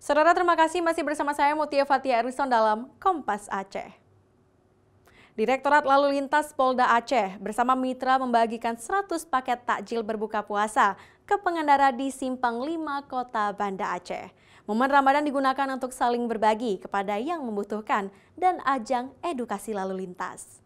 Saudara, terima kasih masih bersama saya Mutia Fatia Arison dalam Kompas Aceh. Direktorat Lalu Lintas Polda Aceh bersama mitra membagikan 100 paket takjil berbuka puasa ke pengendara di Simpang 5 Kota Banda Aceh. Momen Ramadan digunakan untuk saling berbagi kepada yang membutuhkan dan ajang edukasi lalu lintas.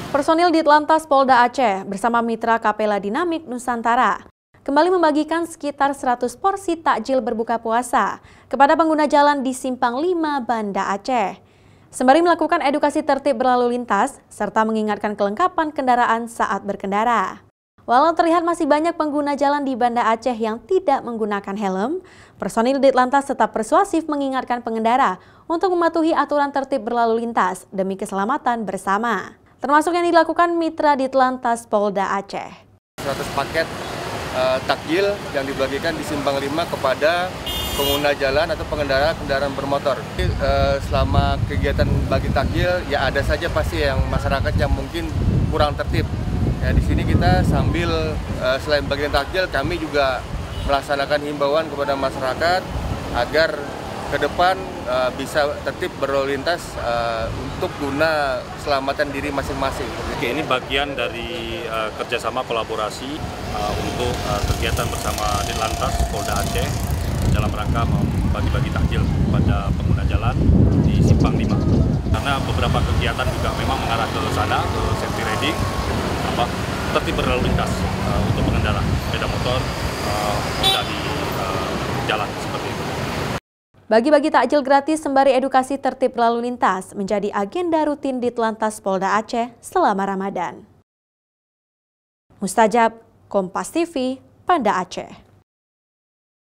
Personil Ditlantas Polda Aceh bersama mitra Kapela Dinamik Nusantara kembali membagikan sekitar 100 porsi takjil berbuka puasa kepada pengguna jalan di Simpang 5 Banda Aceh. Sembari melakukan edukasi tertib berlalu lintas serta mengingatkan kelengkapan kendaraan saat berkendara. Walau terlihat masih banyak pengguna jalan di Banda Aceh yang tidak menggunakan helm, personil Ditlantas tetap persuasif mengingatkan pengendara untuk mematuhi aturan tertib berlalu lintas demi keselamatan bersama. Termasuk yang dilakukan mitra Ditlantas Polda Aceh. 100 paket takjil yang dibagikan di Simpang 5 kepada pengguna jalan atau pengendara kendaraan bermotor. Selama kegiatan bagi takjil, ya ada saja pasti yang masyarakat yang mungkin kurang tertib. Ya, di sini kita sambil selain bagian takjil, kami juga melaksanakan himbauan kepada masyarakat agar ke depan bisa tertib berlalu lintas untuk guna keselamatan diri masing-masing. Oke, ini bagian dari kerjasama kolaborasi untuk kegiatan bersama Ditlantas Polda Aceh dalam rangka membagi-bagi takjil pada pengguna jalan di Simpang 5. Karena beberapa kegiatan juga memang mengarah ke sana, ke safety riding, tertib berlalu lintas untuk pengendara sepeda motor, Honda di jalan seperti itu. Bagi-bagi takjil gratis sembari edukasi tertib lalu lintas menjadi agenda rutin Ditlantas Polda Aceh selama Ramadan. Mustajab, Kompas TV, Banda Aceh.